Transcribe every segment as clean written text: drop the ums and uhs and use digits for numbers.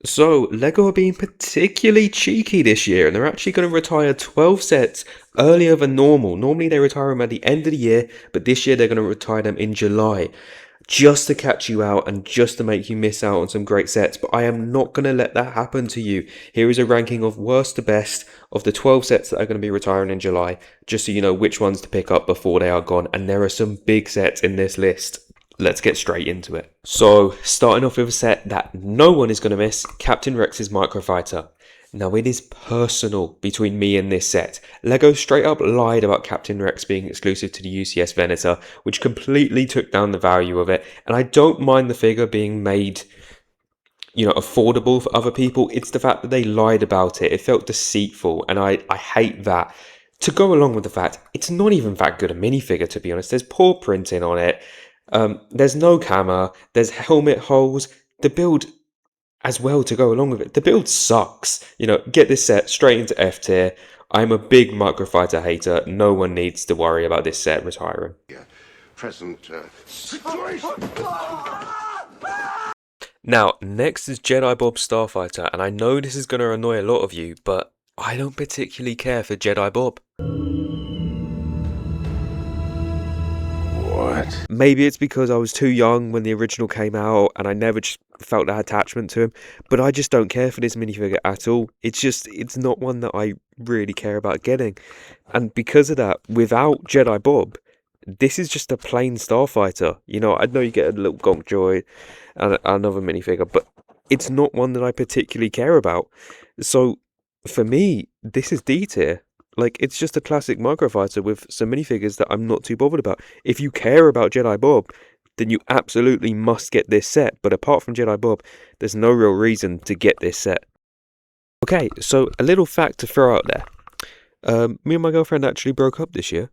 So, LEGO are being particularly cheeky this year, and they're actually going to retire 12 sets earlier than normal. Normally, they retire them at the end of the year, but this year they're going to retire them in July, just to catch you out and just to make you miss out on some great sets. But I am not going to let that happen to you. Here is a ranking of worst to best of the 12 sets that are going to be retiring in July, just so you know which ones to pick up before they are gone. And there are some big sets in this list. Let's get straight into it. So, starting off with a set that no one is going to miss, Captain Rex's Microfighter. Now, it is personal between me and this set. LEGO straight up lied about Captain Rex being exclusive to the UCS Venator, which completely took down the value of it. And I don't mind the figure being made, affordable for other people. It's the fact that they lied about it. It felt deceitful, and I hate that. To go along with the fact, it's not even that good a minifigure, to be honest. There's poor printing on it. There's no camera. There's helmet holes. The build as well to go along with it. The build sucks. Get this set straight into F tier. I'm a big Microfighter hater. No one needs to worry about this set retiring. Present situation. Now, next is Jedi Bob Starfighter, and I know this is going to annoy a lot of you, but I don't particularly care for Jedi Bob. What? Maybe it's because I was too young when the original came out and I never just felt that attachment to him, but I just don't care for this minifigure at all. It's not one that I really care about getting. And because of that, without Jedi Bob, this is just a plain Starfighter. I know you get a little Gonk Joy and another minifigure, but it's not one that I particularly care about. So for me, this is D tier. Like, it's just a classic Microfighter with some minifigures that I'm not too bothered about. If you care about Jedi Bob, then you absolutely must get this set. But apart from Jedi Bob, there's no real reason to get this set. Okay, so a little fact to throw out there. Me and my girlfriend actually broke up this year.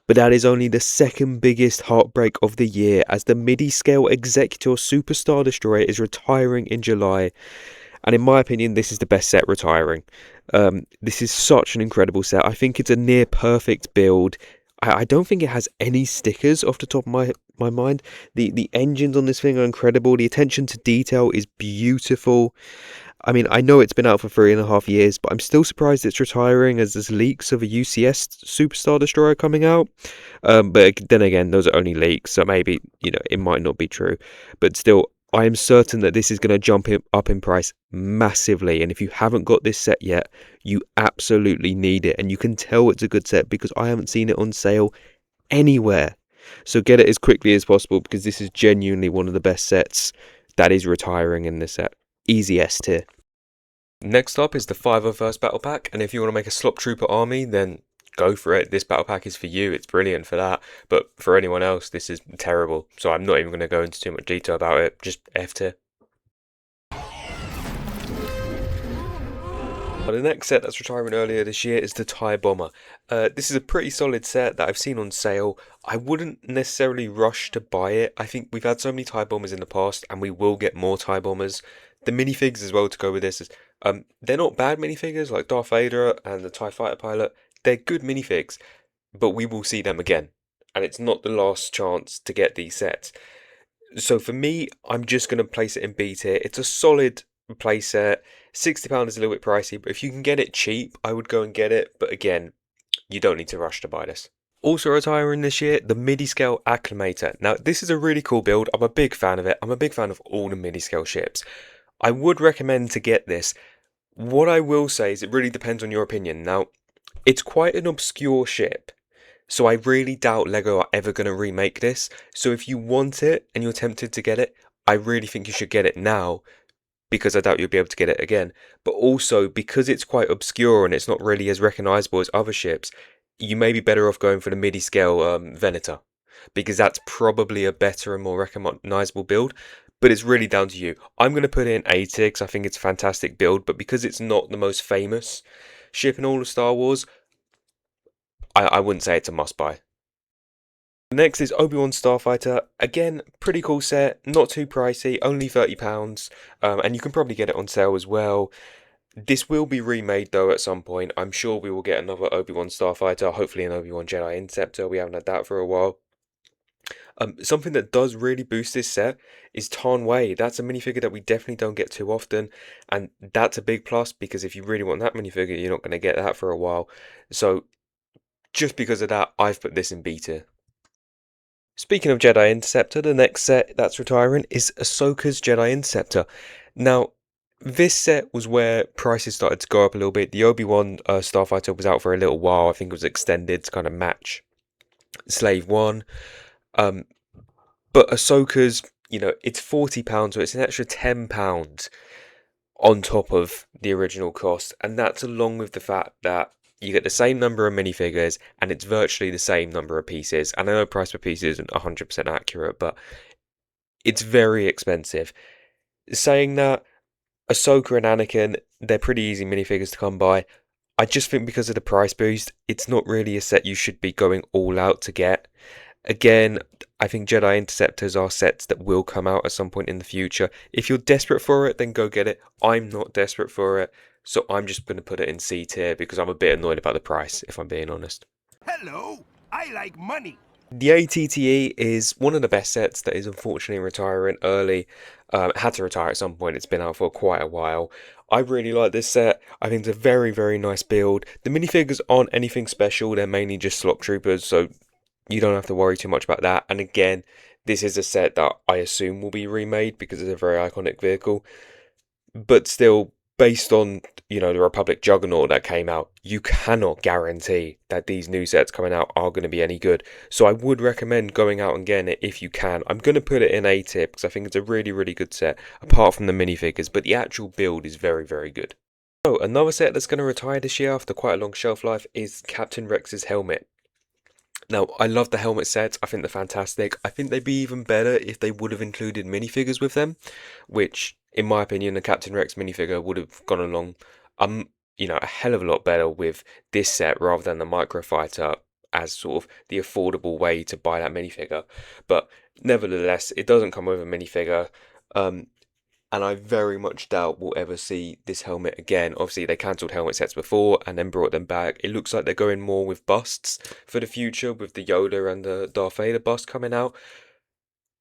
But that is only the second biggest heartbreak of the year, as the midi-scale Exeutor Superstar Destroyer is retiring in July. And in my opinion, this is the best set retiring. This is such an incredible set. I think it's a near perfect build. I don't think it has any stickers off the top of my mind. The engines on this thing are incredible. The attention to detail is beautiful. I mean, I know it's been out for 3.5 years, but I'm still surprised it's retiring, as there's leaks of a UCS Superstar Destroyer coming out. But then again, those are only leaks, so maybe, it might not be true. But still, I am certain that this is going to jump up in price massively. And if you haven't got this set yet, you absolutely need it. And you can tell it's a good set because I haven't seen it on sale anywhere. So get it as quickly as possible, because this is genuinely one of the best sets that is retiring in this set. Easy S tier. Next up is the 501st Battle Pack, and if you want to make a Slop Trooper army, then go for it. This battle pack is for you. It's brilliant for that. But for anyone else, this is terrible. So I'm not even going to go into too much detail about it. Just F tier. The next set that's retiring earlier this year is the TIE Bomber. This is a pretty solid set that I've seen on sale. I wouldn't necessarily rush to buy it. I think we've had so many TIE Bombers in the past, and we will get more TIE Bombers. The minifigs as well to go with this is, they're not bad minifigures like Darth Vader and the TIE Fighter Pilot. They're good minifigs, but we will see them again, and it's not the last chance to get these sets. So for me, I'm just going to place it in B tier. It's a solid playset. £60 is a little bit pricey, but if you can get it cheap, I would go and get it. But again, you don't need to rush to buy this. Also retiring this year, the midi-scale Acclimator. Now, this is a really cool build. I'm a big fan of it. I'm a big fan of all the midi-scale ships. I would recommend to get this. What I will say is it really depends on your opinion. Now, it's quite an obscure ship, so I really doubt LEGO are ever going to remake this. So if you want it and you're tempted to get it, I really think you should get it now, because I doubt you'll be able to get it again. But also, because it's quite obscure and it's not really as recognisable as other ships, you may be better off going for the midi-scale Venator, because that's probably a better and more recognisable build. But it's really down to you. I'm going to put it in A tier because I think it's a fantastic build, but because it's not the most famous ship in all of Star Wars, I wouldn't say it's a must-buy. Next is ObiWan Starfighter. Again, pretty cool set, not too pricey, only £30, and you can probably get it on sale as well. This will be remade though at some point. I'm sure we will get another ObiWan Starfighter, hopefully an ObiWan Jedi Interceptor. We haven't had that for a while. Something that does really boost this set is Tarn Wei. That's a minifigure that we definitely don't get too often, and that's a big plus because if you really want that minifigure, you're not going to get that for a while. So just because of that, I've put this in beta. Speaking of Jedi Interceptor, the next set that's retiring is Ahsoka's Jedi Interceptor. Now, this set was where prices started to go up a little bit. The ObiWan Starfighter was out for a little while. I think it was extended to kind of match Slave One. Um, but Ahsoka's, it's £40, so it's an extra £10 on top of the original cost, and that's along with the fact that you get the same number of minifigures and it's virtually the same number of pieces. And I know price per piece isn't 100% accurate, but it's very expensive. Saying that, Ahsoka and Anakin, they're pretty easy minifigures to come by. I just think because of the price boost, it's not really a set you should be going all out to get. Again, I think Jedi Interceptors are sets that will come out at some point in the future. If you're desperate for it, then go get it. I'm not desperate for it, so I'm just going to put it in C tier because I'm a bit annoyed about the price, if I'm being honest. Hello, I like money. The ATTE is one of the best sets that is unfortunately retiring early. It had to retire at some point. It's been out for quite a while. I really like this set. I think it's a very, very nice build. The minifigures aren't anything special. They're mainly just slop troopers, so you don't have to worry too much about that. And again, this is a set that I assume will be remade because it's a very iconic vehicle. But still, based on, the Republic Juggernaut that came out, you cannot guarantee that these new sets coming out are going to be any good. So I would recommend going out and getting it if you can. I'm going to put it in A tier because I think it's a really, really good set, apart from the minifigures, but the actual build is very, very good. So another set that's going to retire this year after quite a long shelf life is Captain Rex's helmet. Now, I love the helmet sets. I think they're fantastic. I think they'd be even better if they would have included minifigures with them, which, in my opinion, the Captain Rex minifigure would have gone along, a hell of a lot better with this set rather than the Microfighter as sort of the affordable way to buy that minifigure. But nevertheless, it doesn't come with a minifigure. And I very much doubt we'll ever see this helmet again. Obviously, they cancelled helmet sets before and then brought them back. It looks like they're going more with busts for the future, with the Yoda and the Darth Vader bust coming out.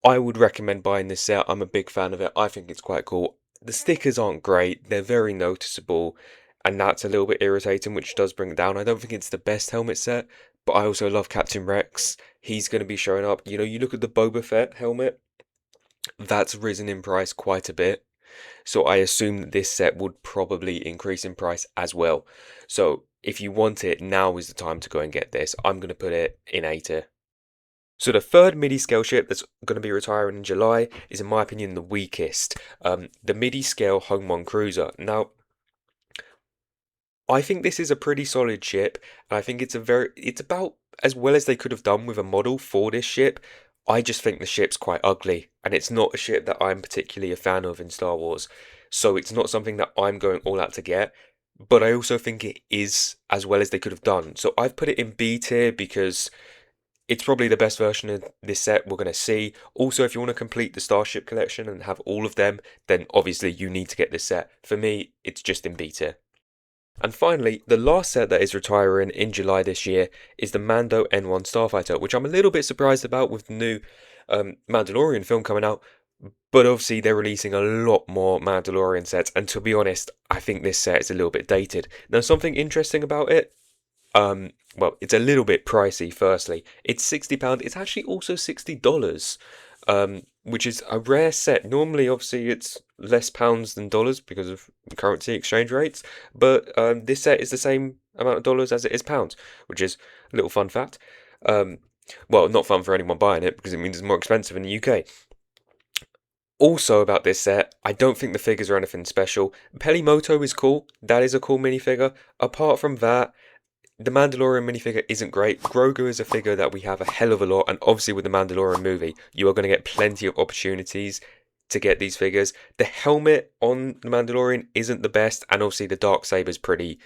I would recommend buying this set. I'm a big fan of it. I think it's quite cool. The stickers aren't great. They're very noticeable, and that's a little bit irritating, which does bring it down. I don't think it's the best helmet set, but I also love Captain Rex. He's going to be showing up. You look at the Boba Fett helmet, that's risen in price quite a bit. So I assume that this set would probably increase in price as well. So if you want it, now is the time to go and get this. I'm going to put it in A tier. So the third MIDI scale ship that's going to be retiring in July is, in my opinion, the weakest. The MIDI scale Home One Cruiser. Now, I think this is a pretty solid ship, and I think it's about as well as they could have done with a model for this ship. I just think the ship's quite ugly, and it's not a ship that I'm particularly a fan of in Star Wars. So it's not something that I'm going all out to get, but I also think it is as well as they could have done. So I've put it in B tier because it's probably the best version of this set we're going to see. Also, if you want to complete the Starship collection and have all of them, then obviously you need to get this set. For me, it's just in B tier. And finally, the last set that is retiring in July this year is the Mando N1 Starfighter, which I'm a little bit surprised about with the new Mandalorian film coming out. But obviously, they're releasing a lot more Mandalorian sets, and to be honest, I think this set is a little bit dated. Now, something interesting about it, well, it's a little bit pricey. Firstly, it's £60. It's actually also $60. Which is a rare set. Normally, obviously, it's less pounds than dollars because of currency exchange rates, but this set is the same amount of dollars as it is pounds, which is a little fun fact. Well, not fun for anyone buying it because it means it's more expensive in the UK. Also about this set, I don't think the figures are anything special. Pelimoto is cool. That is a cool minifigure. Apart from that, the Mandalorian minifigure isn't great. Grogu is a figure that we have a hell of a lot, and obviously with the Mandalorian movie, you are going to get plenty of opportunities to get these figures. The helmet on the Mandalorian isn't the best, and obviously the darksaber is pretty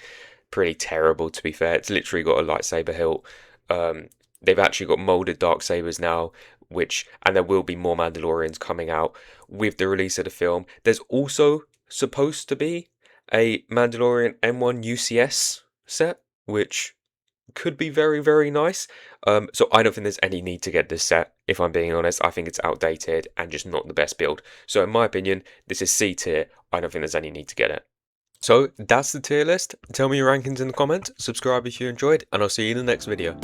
terrible, to be fair. It's literally got a lightsaber hilt. They've actually got molded darksabers now, and there will be more Mandalorians coming out with the release of the film. There's also supposed to be a Mandalorian M1 UCS set, which could be very, very nice. So I don't think there's any need to get this set, if I'm being honest. I think it's outdated and just not the best build. So in my opinion, this is C tier. I don't think there's any need to get it. So that's the tier list. Tell me your rankings in the comments, subscribe if you enjoyed, and I'll see you in the next video.